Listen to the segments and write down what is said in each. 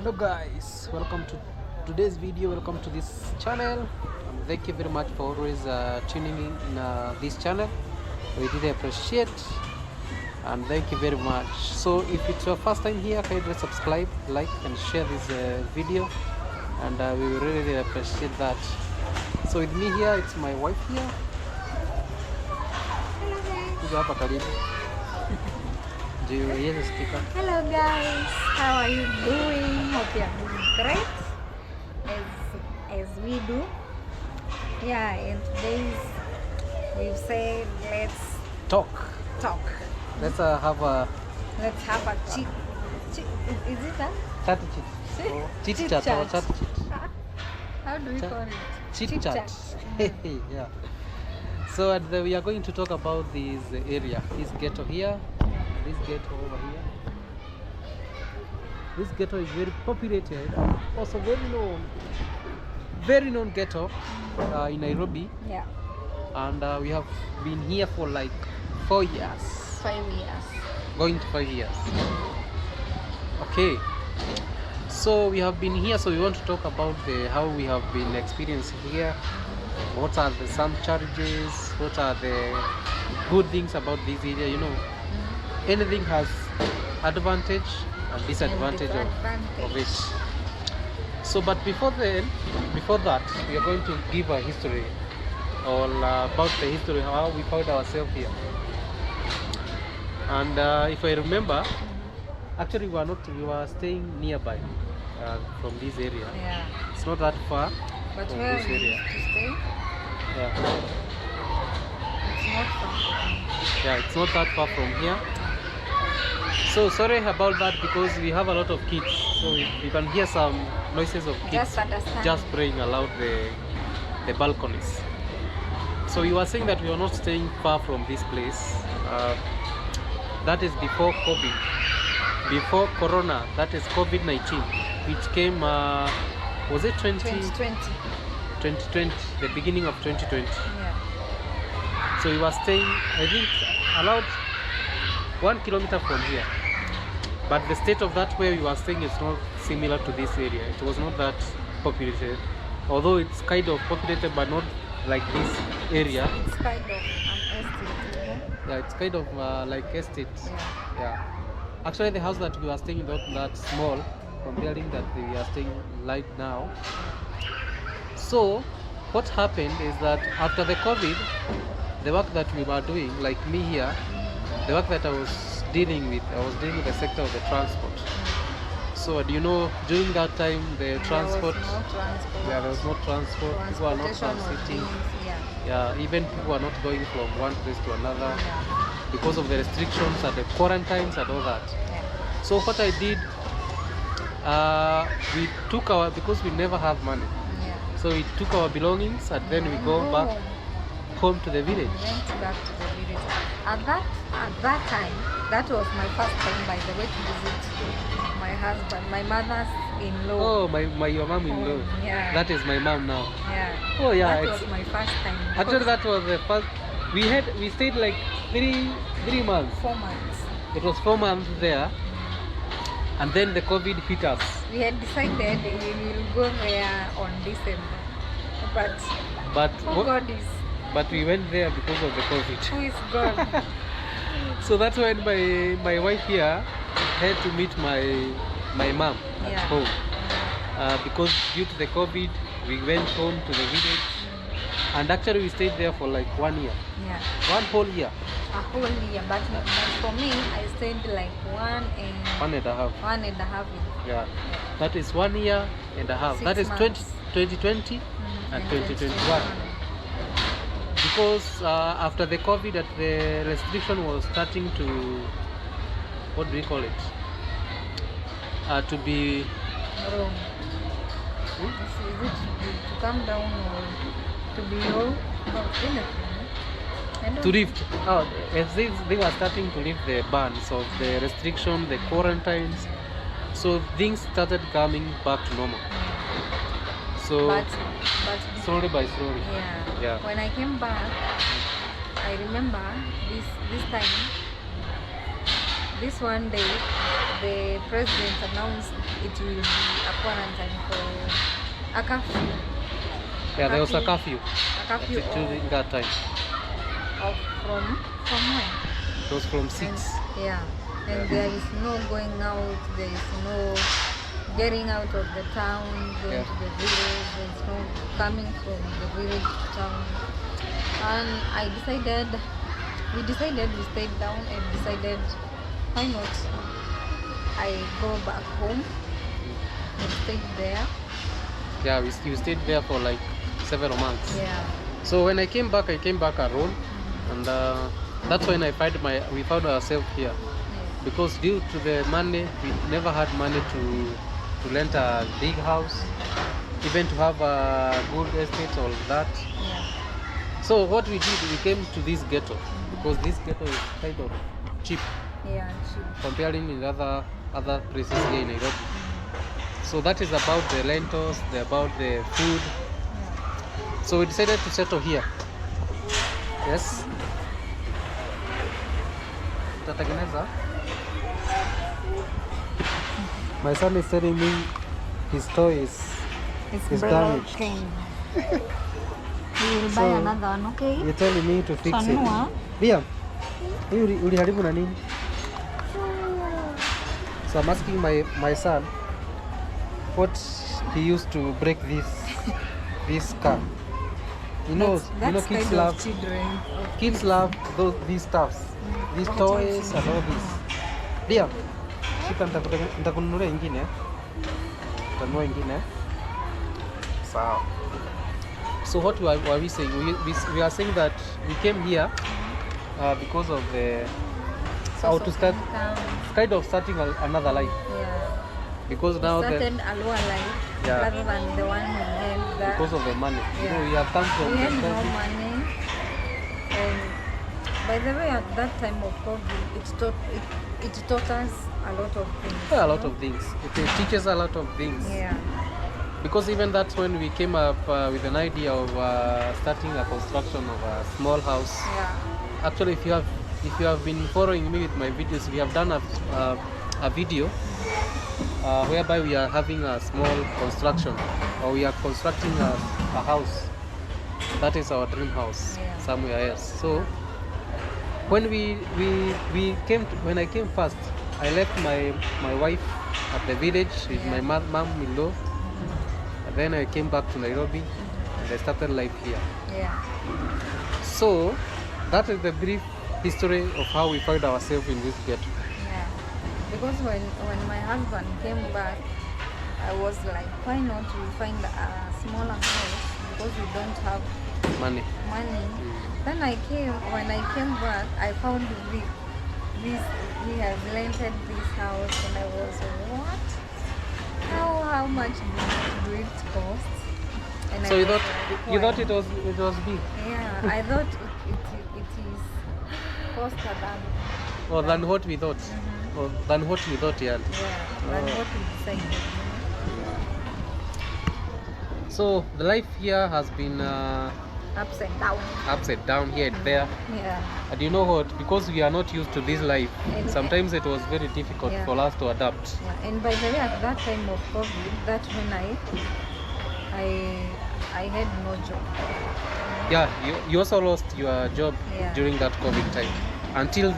Hello guys, welcome to today's video. Welcome to this channel. Thank you very much for always tuning in this channel. We really appreciate and thank you very much. So if it's your first time here, kindly subscribe, like and share this video, and we will really appreciate that. So with me here, it's my wife here. Hello guys, how are you doing? Hope you are doing great as we do. Yeah, and today's we've said let's talk. Let's have a chit. Is it that? Chit chat or chat chit. How do we call it? Chit chat. Yeah. So we are going to talk about this area, this ghetto here. This ghetto over here. This ghetto is very populated, also very known ghetto in Nairobi. Yeah. And we have been here for like 4 years. 5 years. Going to 5 years. Okay. So we have been here. So we want to talk about how we have been experiencing here. What are some challenges? What are the good things about this area? You know. Anything has advantage and disadvantage of it. So but before that we are going to give a history all about the history, how we found ourselves here. And if I remember, actually we were staying nearby from this area. Yeah. It's not that far But from where this we area. used to stay, Yeah. it's not far. Yeah, it's not that far from here. So sorry about that because we have a lot of kids, so you can hear some noises of kids just playing around the balconies. So you were saying that we are not staying far from this place. That is before COVID, before Corona. That is COVID-19, which came. Was it 2020? 2020, the beginning of 2020. Yeah. So we were staying, I think, about 1 kilometer from here. But the state of that where we were staying is not similar to this area. It was not that populated, although it's kind of populated, but not like this area. It's kind of an estate, you know? Yeah, it's kind of like estate. Yeah. Actually, the house that we were staying is not that small comparing that we are staying right now. So what happened is that after the COVID, the work that we were doing, like me here, the work that I was dealing with the sector of the transport. So do you know, during that time the transport, there was no transport. People are not transiting. Yeah, even people are not going from one place to another because of the restrictions and the quarantines and all that. So what I did, we took because we never have money. So we took our belongings and then we go back home to the village. We went back to the village. At that time, that was my first time, by the way, to visit my husband, my mother's-in-law. Oh, your mom-in-law. Yeah. That is my mom now. Yeah. Oh yeah. That was my first time. Actually, that was the first. We stayed like three months. 4 months. It was 4 months there, and then the COVID hit us. We had decided we will go there on December, but But we went there because of the COVID. Who is God? So that's when my wife here had to meet my mom at home. Because due to the COVID, we went home to the village. And actually we stayed there for like 1 year. Yeah. 1 whole year. A whole year. But for me, I stayed like 1 and a half. 1.5 years. Yeah. That is 1 year and a half. That is 2020 and 2021. Because after the COVID, that the restriction was starting to, what do we call it? To be wrong. Is it to come down or to be low? To lift. Oh, as they were starting to lift the bans of the restriction, the quarantines. So things started coming back to normal. So but slowly by slowly. Yeah. When I came back, I remember this time, this one day, the president announced it will be a quarantine for a curfew. Yeah, there was a curfew A curfew during that time. of from when? It was from 6. Yeah, and there is no going out, there is no getting out of the town, going to the village, there is no coming from the village to town. And we stayed down and decided, why not? I go back home and stayed there. Yeah, we stayed there for like several months. Yeah. So when I came back alone, and that's when we found ourselves here. Because due to the money, we never had money to rent a big house, even to have a good estate, all that. Yeah. So what we did, we came to this ghetto, because this ghetto is kind of cheap Yeah, cheap. comparing with other places here in Nairobi. So that is about the rentals, about the food. Yeah. So we decided to settle here. Yes. Tutatengeneza. My son is telling me his toy is damaged. broken. We will buy So, another one, okay? You're telling me to fix Tanua. it. Liam, hii uliharibu na nini? So I'm asking my son what he used to break this car. That's Kids kind love of children. kids love these stuffs, these toys and all this. Liam, shika nitakununulia ingine. Utanunua ingine. Sawa. So what were we saying? We are saying that we came here because of the to start kind of starting another life. Yeah. Because now Started a lower life rather than the one we had that. Because of the money. Yeah. We have come from We had the no country. money. And by the way, at that time of COVID, it taught us a lot of things. Yeah, a lot of things. It teaches a lot of things. Yeah. Because even that's when we came up with an idea of starting a construction of a small house. Yeah. Actually, if you have been following me with my videos, we have done a video whereby we are having a small construction, or we are constructing a house. That is our dream house somewhere else. So when when I came first, I left my wife at the village with my mom-in-law. Then I came back to Nairobi and I started life here. Yeah. So that is the brief history of how we found ourselves in this ghetto. Yeah. Because when my husband came back, I was like, why not we find a smaller house, because we don't have Money. Then when I came back, I found we have rented this house, and I was, what? How much do it cost? And So I you was thought like, it was big, yeah, I thought it is coster than what we thought, or than what we thought, yeah. than what we decided. So the life here has been Ups and down. here and there. Yeah. And you know what? Because we are not used to this life, And- sometimes it was very difficult for us to adapt. Yeah. And by the way, at that time of COVID, that's when I had no job. Yeah, you also lost your job during that COVID time. Until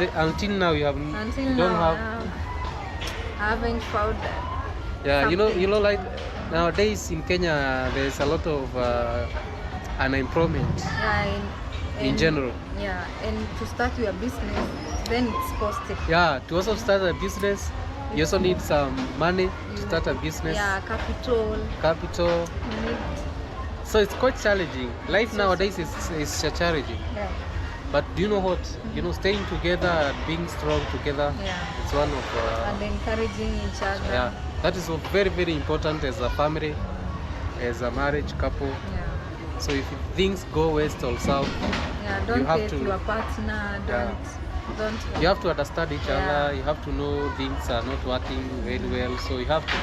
now you have Until you now, don't have. I haven't found that. Yeah, something. like nowadays in Kenya there's a lot of unemployment Yeah, in general. Yeah, and to start your business, then it's costly. Yeah, to also start a business, you also need some money to start a business. Yeah, capital. You need, So it's quite challenging. Life nowadays is challenging. yeah. But do you know what? Staying together and being strong together, Yeah. it's one of And encouraging each other. yeah, that is very, very important as a family, as a marriage couple. Yeah. So if things go west or south, Yeah, don't have hate to- your partner. Don't. you have to understand each Yeah. other. You have to know things are not working very well. So you have to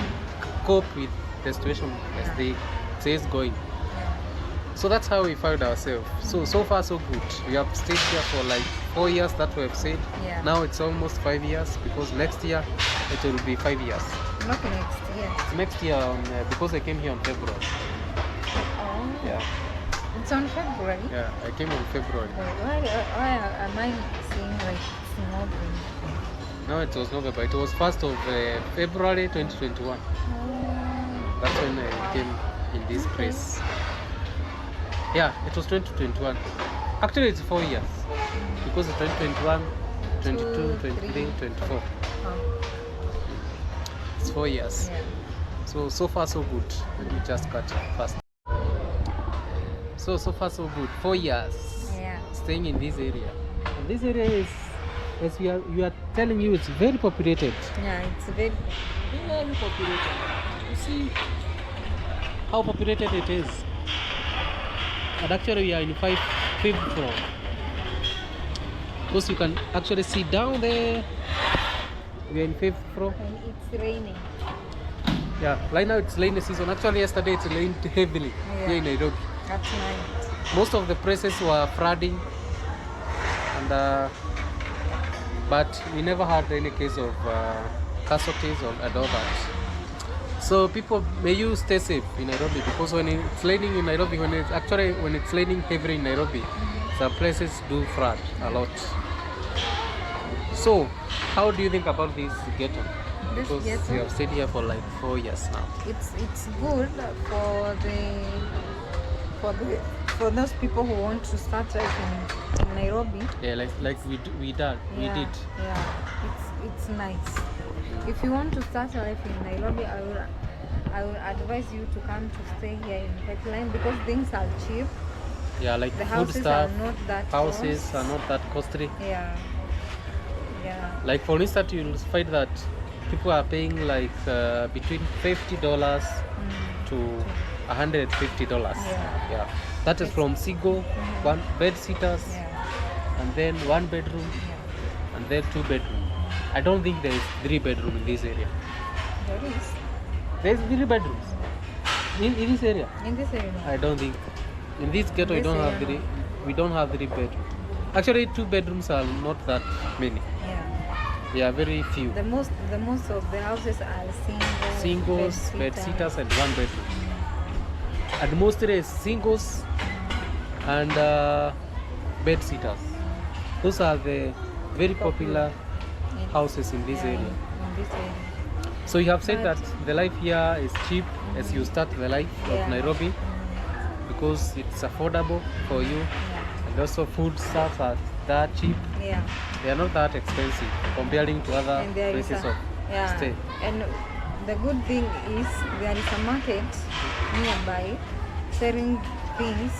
cope with the situation as they say it's going. Yeah. So that's how we found ourselves. So far so good. We have stayed here for like 4 years that we have said. Yeah. Now it's almost 5 years, because next year it will be 5 years. Not next year. Next year, because I came here on February. Oh. Yeah. It's on February. Yeah, I came on February. Why am I seeing like small things? No, it was November. It was 1st of February 2021. Oh. That's when I came in this place. Yeah, it was 2021. Actually, it's 4 years. Because it's 2021, 22, 23, 24. It's 4 years. Yeah. So far so good. Let me just cut fast. So far so good. 4 years. Yeah. Staying in this area. And this area is, as we are telling you, it's very populated. Yeah, it's very Populated. You see how populated it is. And actually we are in 5th floor. Because you can actually see down there. We are in 5th floor. and it's raining. Yeah, right now it's rainy season. Actually yesterday it rained heavily here in Nairobi. At night. Most of the places were flooding, and but we never had any case of casualties and all that. So people, may you stay safe in Nairobi, because when it's raining in Nairobi, when it's raining heavily in Nairobi, some places do flood a lot. So how do you think about this ghetto? This Because ghetto? you have stayed here for like 4 years now. It's good for those people who want to start life in Nairobi. Yeah, like we did. Yeah, it's nice. If you want to start life in Nairobi, I will advise you to come to stay here in Pipeline, because things are cheap. Yeah, like The food houses stuff. are not that Houses cost. are not that costly. Yeah. Like for instance, you'll find that people are paying like between $50 to $150. Yeah. That is from single, one bed sitters, Yeah. and then 1 bedroom, Yeah. and then 2 bedroom. I don't think there is 3 bedroom in this area. There is. There's 3 bedrooms in this area. In this area. I don't think in this ghetto This we don't have area, 3. We don't have 3 bedroom. Actually, 2 bedrooms are not that many. Yeah. They are very few. The most of the houses are Singles, bed sitters, and 1 bedroom. And mostly is singles and bed sitters. Those are the very popular houses in this area. In this area. So you have said But- that the life here is cheap as you start the life of Yeah. Nairobi, because it's affordable for you, and also food stuff are that cheap. Yeah. They are not that expensive comparing to other And there is places a, of yeah. stay. And the good thing is there is a market nearby selling things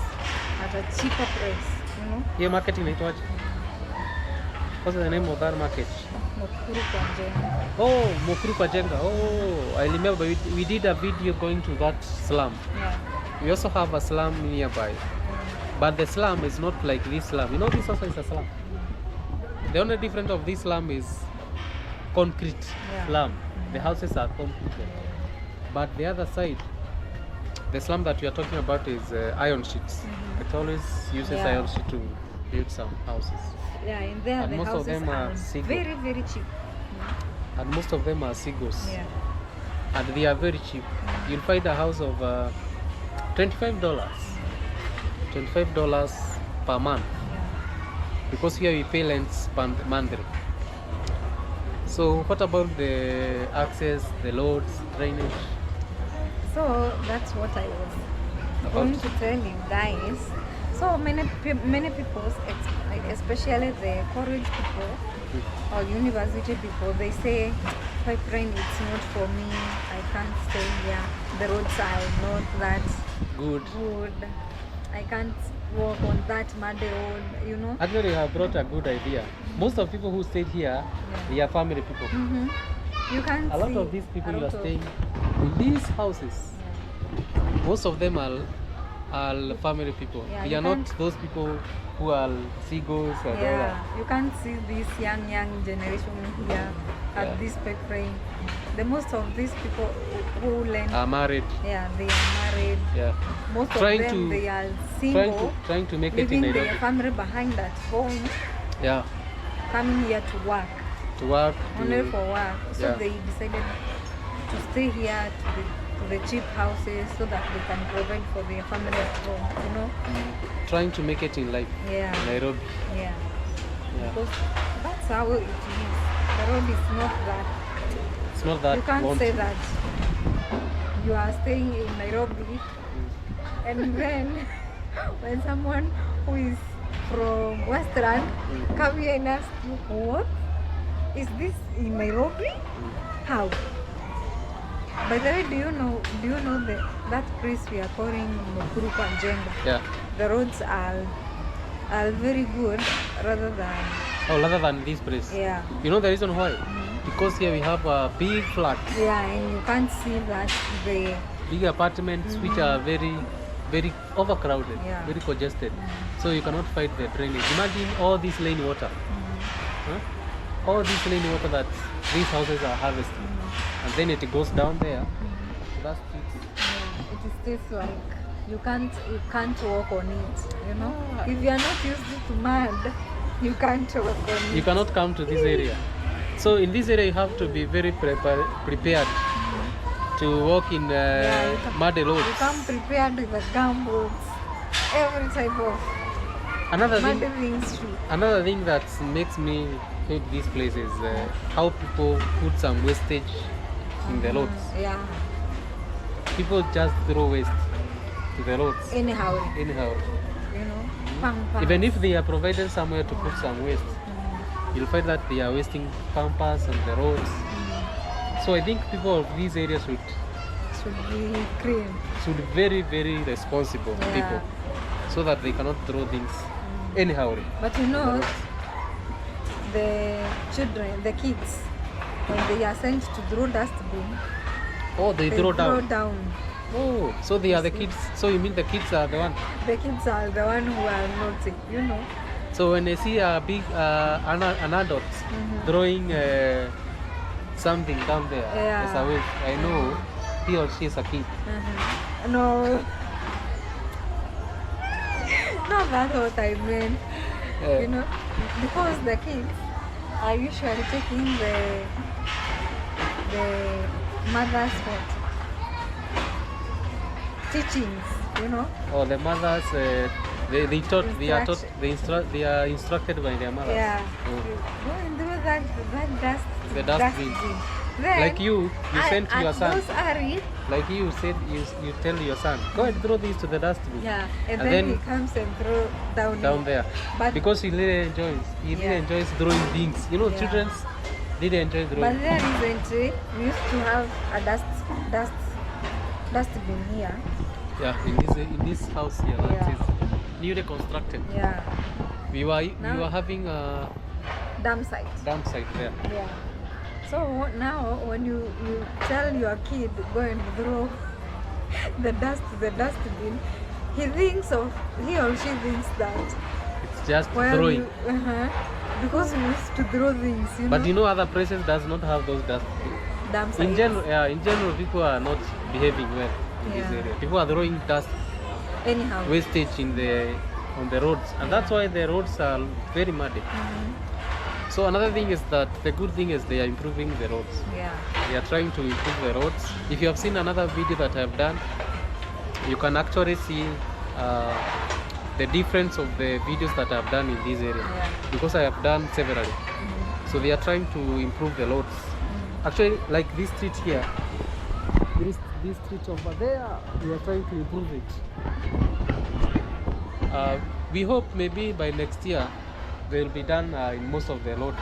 at a cheaper price. You know, Here market inaitwaje? What's the name of that market? Mukuru kwa Njenga. Oh, Mukuru kwa Jenga. Oh, I remember we did a video going to that slum. Yeah. We also have a slum nearby. But the slum is not like this slum. You know, this also is a slum. The only difference of this slum is concrete slum. The houses are concrete. But the other side, the slum that we are talking about is iron sheets. It always uses Yeah. iron sheet to build some houses. Yeah, in there And the most of houses them are are single. very, very cheap. And most of them are singles. Yeah. And they are very cheap. You'll find a house of $25. $25 per month. Because here we pay rents monthly. So what about the access, the roads, drainage? So that's what I was going to tell you guys. So many people, especially the college people or university people, they say pipeline it's not for me. I can't stay here. The roads are not that Good. I can't walk on that muddy road. You know. Actually, you have brought a good idea. Most of people who stayed here, they are family people. You can't. A lot see of these people a you are lot of- staying in these houses. Most of them are family people. Yeah, They you are not can't- those people who are singles and all Yeah, that. you can't see this young generation here at Yeah. this pipeline. The most of these people who learn, Are married. yeah, they are married. Yeah. Most Trying of them to- they are single, Trying to make it in leaving their Nairobi. family behind at home, Yeah. coming here to work. to work. Only for work. So Yeah. they decided to stay here to the cheap houses so that they can provide for their family at home, you know? Trying to make it in life. Yeah. Nairobi. Yeah. Yeah. Because that's how it is. The road is not that. It's not that You can't want say to. that you are staying in Nairobi and then when someone who is from Western come here and ask you, what? Is this in Nairobi? How? By the way, do you know that place we are calling Mukuru Panjenga? Yeah. The roads are very good rather than Rather than this place. yeah. You know the reason why? Because here we have big flats, Yeah, and you can't see that the big apartments which are very, very overcrowded, Yeah. very congested. So you cannot fight the drainage. Imagine all this rain water. Huh? All this rain water that these houses are harvesting. And then it goes down there. That's it. it is just like you can't walk on it, you know. Ah. If you are not used to mud, you can't walk on it. You cannot come to this area. So in this area you have to be very prepared to walk in you come- muddy roads. You come prepared with the gumboots, every type of Another muddy thing, things too. another thing that makes me hate this place is how people put some wastage in the roads. Yeah. People just throw waste to the roads Anyhow, anyhow. you know, pampas. Even if they are provided somewhere to put some waste, you'll find that they are wasting pampas on the roads. So I think people of these areas should be clean. should be very, very responsible Yeah. people, so that they cannot throw things anyhow. But you know, the children, the kids, when they are sent to throw dustbin, Oh, they they throw throw down. down. Oh, so they are the kids. So you mean the kids are the one? The kids are the one who are naughty, you know. So when they see a big an adult throwing something down there Yeah. as a waste, I know he or she is a kid. No. Not that what I meant. You know, because the kids are usually taking the mother's what? Teachings, you know. Or the mothers, they taught, they are taught, they are instructed by their mothers. Yeah. Oh. Go and do that The dustbin. Then, Like you sent to your at son. those areas, Like you said, you tell your son, go and throw these to the dustbin. yeah, and And then then he comes and throw down it. Down there. But Because he really enjoys throwing things. You know, Yeah. children really enjoy But throwing. there recently, we used to have a dustbin here. Yeah, in this house here that Yeah. is newly constructed. Yeah, We were Now- having a dam site. dump site there. Yeah. So now, when you tell your kid go and throw the dustbin, he or she thinks that It's just well, throwing. because we used to throw things, you But know. you know, other places does not have those dustbins. Dam sites. In general, people are not behaving well in this Yeah. area. People are throwing dust Anyhow. wastage on the roads, and that's why the roads are very muddy. So another thing is that the good thing is they are improving the roads. Yeah. They are trying to improve the roads. If you have seen another video that I have done, you can actually see the difference of the videos that I have done in this area, Yeah. because I have done severally. So they are trying to improve the roads. Actually, like this street here, this street over there, we are trying to improve it. We hope maybe by next year they will be done in most of the roads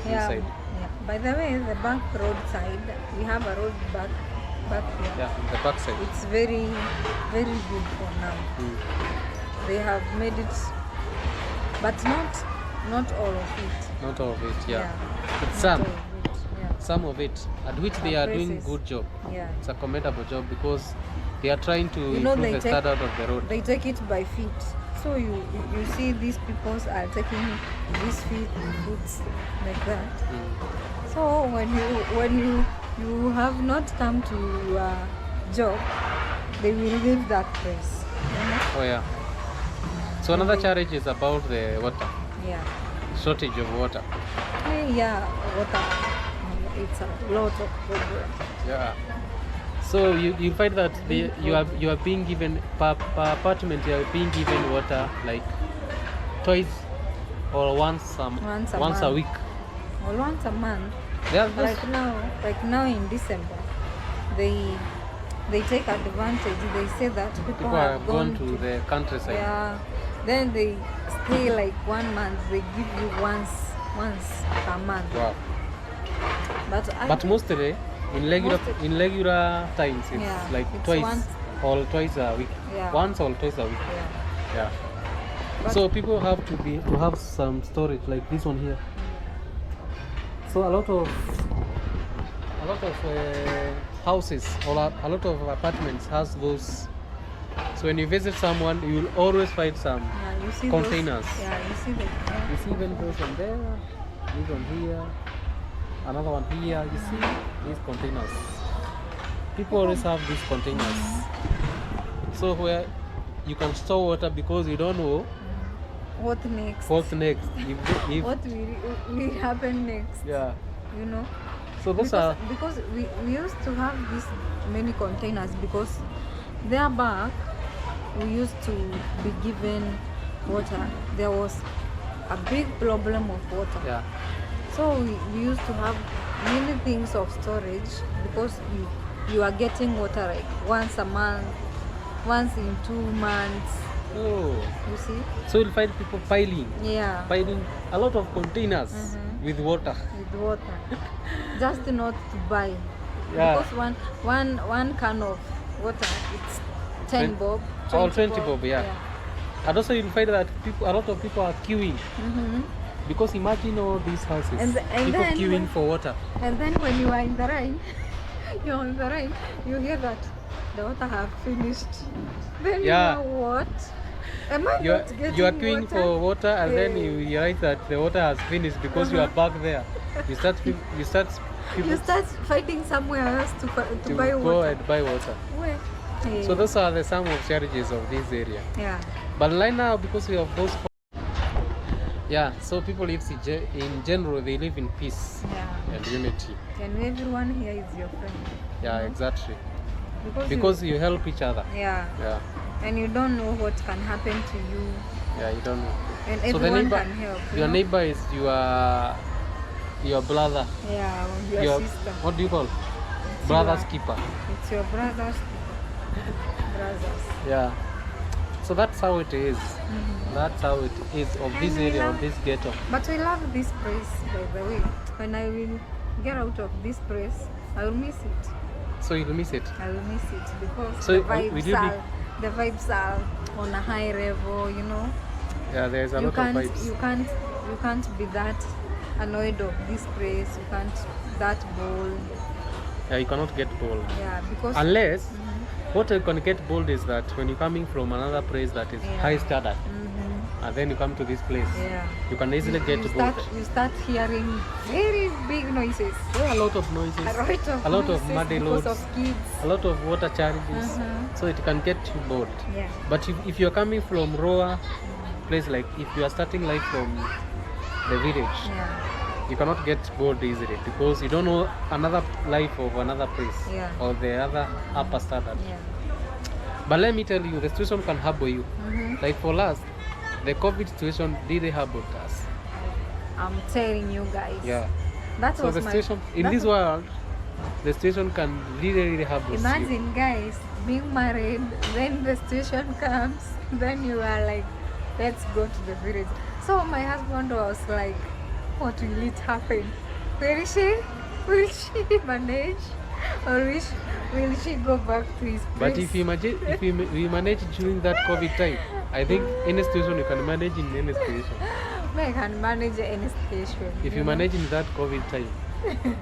Yeah. inside. Yeah. By the way, the back road side, we have a road back here. Yeah, the back side. It's very, very good for now. They have made it, but not all of it. Not all of it, yeah. But Not some, all of it, yeah. some of it, at which they are doing places. good job. Yeah. It's a commendable job because they are trying to You know, improve they the take- standard of the road. They take it by feet. So you see these people are taking these feet like that. So when you have not come to a job, they will leave that place. You know? Oh yeah. So another challenge is about the water. Yeah. shortage of water. Yeah, water. It's a lot of problem. Yeah. So you find that you are being given per apartment, you are being given water like twice or once a Once week. Well, once a month. Yeah, Like now in December, they take advantage. They say that people have have gone to the countryside. Yeah. Then they stay like 1 month. They give you once per month. Wow. But mostly in regular times it's like it's twice or twice a week. Yeah. Once or twice a week. Yeah. Yeah. So people have to have some storage like this one here. So a lot of houses or a lot of apartments has those. So when you visit someone, you will always find some You see containers. You see them. Yeah. You see them those one there, this one here, another one here. You see these containers. People always have these containers. So where you can store water because you don't know What next? what's next. If What will happen next? yeah. You know. So those are Because we used to have these many containers because there back we used to be given water. There was a big problem of water. yeah. So we used to have many things of storage because you are getting water like once a month, once in 2 months. Oh. You see? So you'll find people piling a lot of containers with water. With water. Just not to buy. Yeah. Because one can of water it's 10 bob. 20 bob, yeah. And also you'll find that a lot of people are queuing. Because imagine all these houses, And people then queuing for water. And then when you are in the rain, you hear that the water have finished. Then Yeah. you know what? Am I You are, not getting you are queuing for water, and then Yeah. you realize that the water has finished because you are back there. You start You start fighting somewhere else to buy go water. and buy water. Where? Yeah. So those are the some of challenges of this area. Yeah. But right now, because we have those, so people live in general, they live in peace Yeah. and unity. And everyone here is your friend. Yeah, exactly. Because you help each other. yeah. Yeah, And you don't know what can happen to you. yeah, you don't know. And So the everyone neighbor, can help. you your know? neighbor is your brother. Yeah, your Your sister. what do you call? It's Brother's your- keeper. It's your brothers. Yeah. So that's how it is. That's how it is of this And I area, of love- this ghetto. But I love this place, by the way. When I will get out of this place, I will miss it. So you'll miss it. I will miss it because So, the will vibes you be- are on a high level. You know, Yeah, there's a you lot of can't vibes. you can't be that annoyed of this place. You can't that bold. Yeah, you cannot get bold. Yeah, because Unless, what you can get bold is that when you're coming from another place that is Yeah. high standard, Mhm. and then you come to this place, Yeah. you can easily get bold. You start hearing very big noises. Yeah, a lot of noises, A lot of muddy because roads, of kids. a lot of water challenges, so it can get you bored. Yeah. But if you're coming from rural place, like if you are starting life from the village, Yeah. you cannot get bored easily because you don't know another life of another place Yeah. or the other upper standard. Yeah. But let me tell you, the situation can harbor you. Like for us, the COVID situation did harbor us. I'm telling you guys. Yeah. That So was the my situation in that this was- world, the situation can really harbor you. Imagine guys being married, then the situation comes, then you are like, let's go to the village. So my husband was like, what will it happen? Will she manage? Or will she go back to his place? But if you manage during that COVID time, I think any situation you can manage in any situation. I can manage any station. If you manage in that COVID time,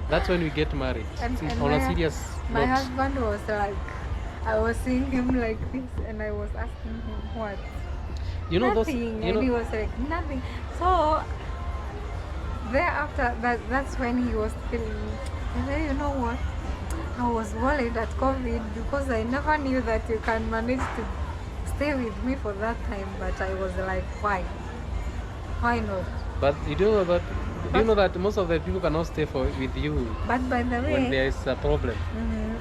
that's when we get married. And On a my- serious My note. husband was like, I was seeing him like this, and I was asking him what. You know those. Nothing, You and he know. was like nothing. So thereafter, that's when he was telling me. And then you know what? I was worried at COVID because I never knew that you can manage to stay with me for that time. But I was like, why? Why not? But do you know that most of the people cannot stay with you But by the when way, there is a problem?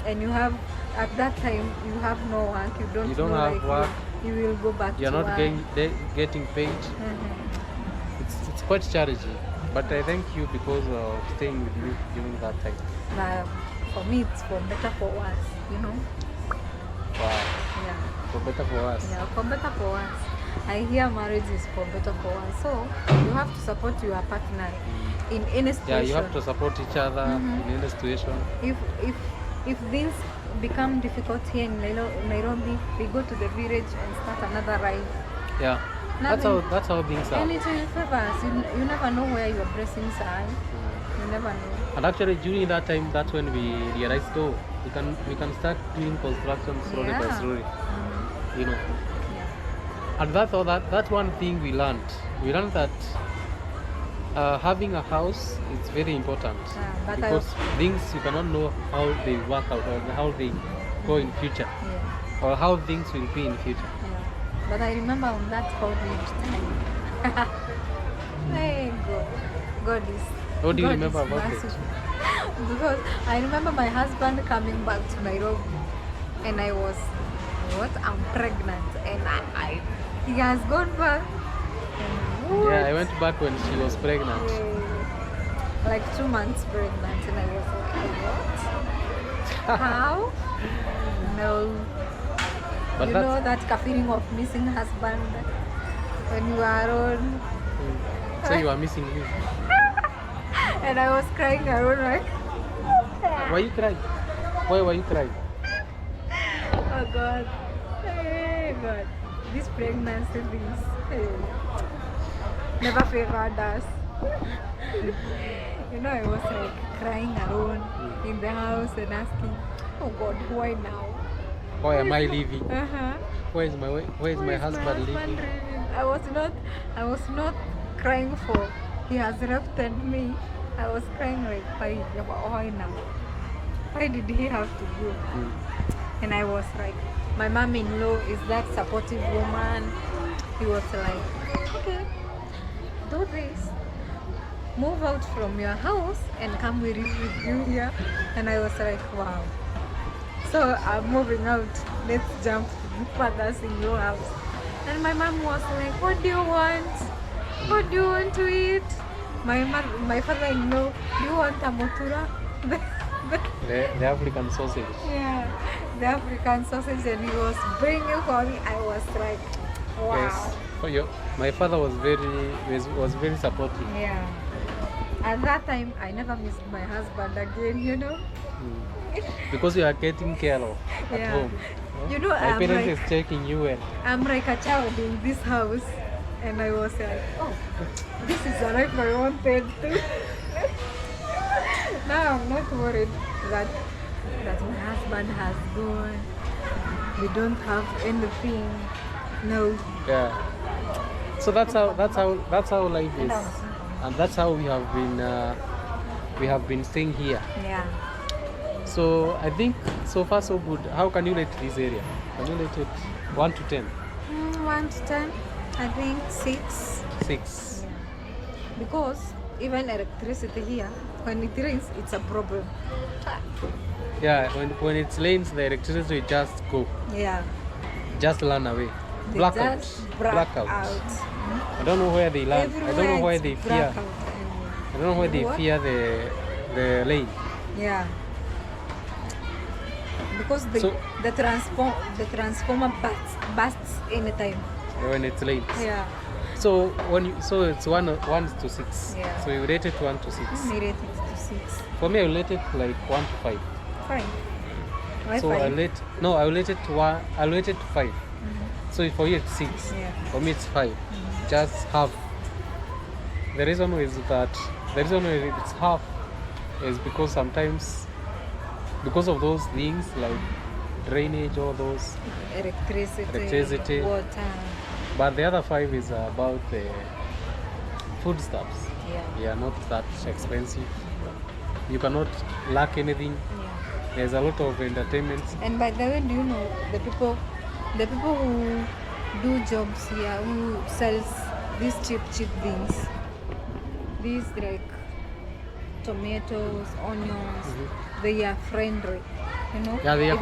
and you have at that time you have no work. You don't, You don't know have like work. you will go back You're to not work. getting paid. It's quite challenging. But I thank you because of staying with me during that time. But for me, it's for better for worse. You know. Wow. Yeah. For better for us. Yeah, for better for worse. I hear marriage is for better for worse. So you have to support your partner in any situation. Yeah, you have to support each other in any situation. If things become difficult here in Nairobi, we go to the village and start another life. Yeah. That's how things are. And it will favor us. You never know where your blessings are. You never know. And actually during that time, that's when we realized, oh, we can start doing construction slowly by slowly. You know. Yeah. And that's one thing we learned. We learned that having a house is very important But because things you cannot know how they work out or how they go in future or how things will be in future. Yeah. But I remember on that COVID time. Hey God is. What do you God remember is about it? merciful. Because I remember my husband coming back to Nairobi, and I was, I'm pregnant, and he has gone back. And Yeah, I went back when she was pregnant. like 2 months pregnant, and I was like, what? How? No. But You know that feeling of missing husband when you are alone. So you are missing me. And I was crying alone, right? Why you crying? Why were you crying? Oh God. Hey God. This pregnancy things never favored us. You know, I was like crying alone in the house and asking, oh God, why now? Why am I leaving? Uh-huh. Where is my husband leaving? I was not crying for he has left me. I was crying like why now? Why did he have to go? And I was like, my mom-in-law is that supportive woman. He was like, okay, do this. Move out from your house and come with you here. And I was like, wow. So I'm moving out. Let's jump to my father's in-law house. And my mom was like, what do you want? What do you want to eat? My father-in-law, do you want a motura? The African sausage. Yeah, the African sausage, and he was bringing for me. I was like, wow. Yes. For my father was very supportive. Yeah. At that time, I never missed my husband again, you know. Because you are getting care of at Yeah. home. You know, my parents is checking you well. I'm like a child in this house, and I was like, oh, this is a life I wanted to. Now I'm not worried that my husband has gone. We don't have anything. No. Yeah. So that's how life is, and that's how we have been staying here. Yeah. So I think so far so good. How can you rate this area? Can you rate it 1 to 10? 1 to 10, I think 6. 6. Yeah. Because even electricity here, when it rains, it's a problem. Yeah, when it rains, the electricity will just go, Yeah. just run away. They Blackout. just Blackout. out. I don't know where they land. I don't know why it's they fear. blackout. I don't know why they What? fear the rain. Yeah. Because So- the transformer busts anytime. When it rains. Yeah. So it's 1 to 6. Yeah. So you rate it 1 to 6. We rate it to 6. For me, I will rate it like 1 to 5. 5. Why So 5? I will rate it to 1. I'll rate it to 5. So for you it's 6. Yeah. For me it's 5. Just half. The reason why it's half is because sometimes because of those things like drainage, all those. Electricity, water. But the other 5 is about the foodstuffs. Yeah. They are not that expensive. You cannot lack anything. Yeah. There's a lot of entertainments. And by the way, do you know the people who do jobs here, who sells these cheap things, these like tomatoes, onions, they are friendly. You know, Yeah, they are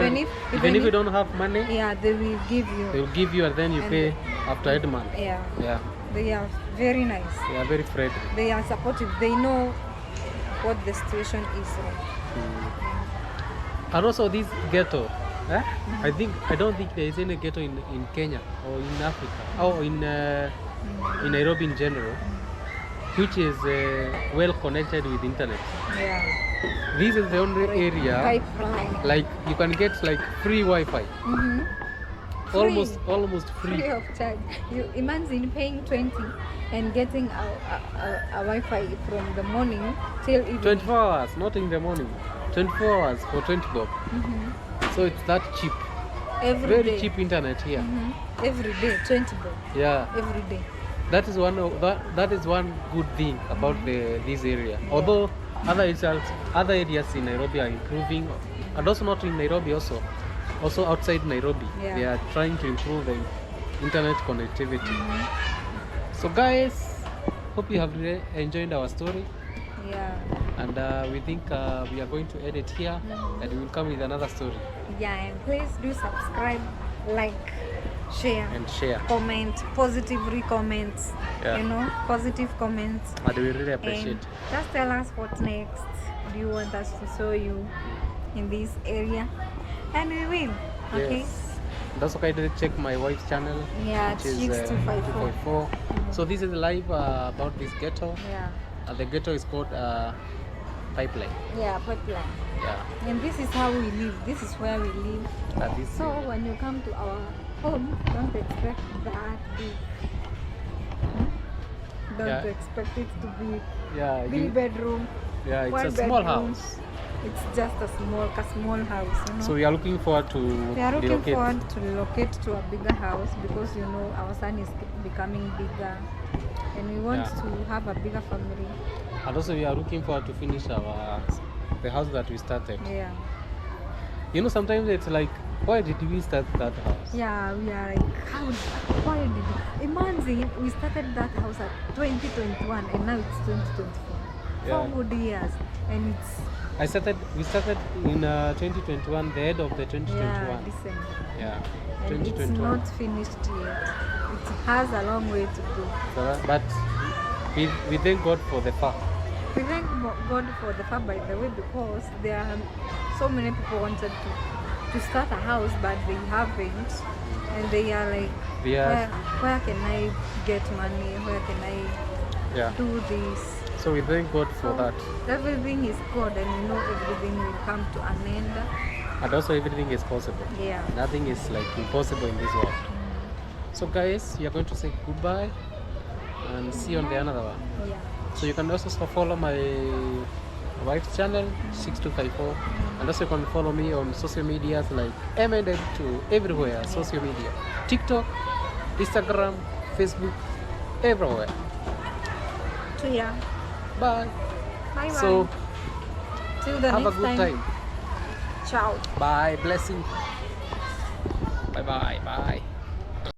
even if you don't have money, yeah, they will give you. they will give you and then you pay after 8 months. Yeah. Yeah. They are very nice. They are very friendly. They are supportive. They know what the situation is like. And also this ghetto. I don't think there is any ghetto in Kenya or in Africa or in Nairobi in general, which is well connected with internet. Yeah. This is the only area Pipeline. like you can get like free Wi-Fi. Almost free. Free of charge. You imagine paying 20 and getting a Wi-Fi from the morning till evening. 24 hours, not in the morning. 24 hours for 20 bob. So it's that cheap. Very day. cheap internet here. Every day, 20 bob. Yeah. Every day. That is one good thing about this area. Yeah. Although other areas in Nairobi are improving, and also not in Nairobi, also outside Nairobi, they are trying to improve the internet connectivity. So guys, hope you have enjoyed our story. Yeah. And we think we are going to end it here, and we will come with another story. Yeah, and please do subscribe, like, share, comment, positively comments. Yeah. You know, positive comments. And we really appreciate. And just tell us what next do you want us to show you in this area, and we will. Okay. Yes. And also kindly check my wife's channel. Yeah, which is 6254. So this is live about this ghetto. Yeah. The ghetto is called Pipeline. Yeah, pipeline. Yeah. And this is how we live. This is where we live. So when you come to our home, don't expect that big. Don't expect it to be big bedroom. Yeah, it's a small house. It's just a small house, you know. So we are looking forward to relocate to a bigger house because you know our son is becoming bigger, and we want to have a bigger family. And also we are looking forward to finish the house that we started. Yeah. You know, sometimes it's like, why did we start that house? Yeah, we are like, why did we? Imagine we started that house at 2021 and now it's 2024. Yeah. 4 good years, and we started in 2021, the end of the 2021. Yeah, December. Yeah, and 2021. It's not finished yet. It has a long way to go. But we thank God for the fact. We thank God for the fact, by the way, because there are so many people wanted to start a house, but they haven't, and they are like, where can I get money? Where can I do this? So we thank God for that. Everything is good, and you know everything will come to an end. And also everything is possible. Yeah. Nothing is like impossible in this world. So guys, we are going to say goodbye and see you on the another one. Yeah. So you can also follow my wife's channel 6254, and also you can follow me on social medias like MNN2 everywhere, social media, TikTok, Instagram, Facebook, everywhere. So yeah. Bye. Bye. So till the have next a good time. Ciao. Bye. Blessing. Bye.